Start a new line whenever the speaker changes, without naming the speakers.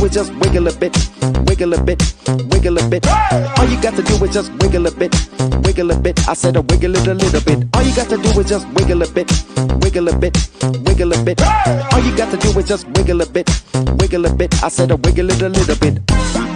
is just wiggle a bit, wiggle a bit, wiggle a bit. All you got to do is just wiggle a bit, wiggle a bit. I said wiggle it a little bit. All you got to do is just wiggle a bit, wiggle a bit, wiggle a bit. All you got to do is just wiggle a bit, wiggle a bit. I said wiggle it a little bit.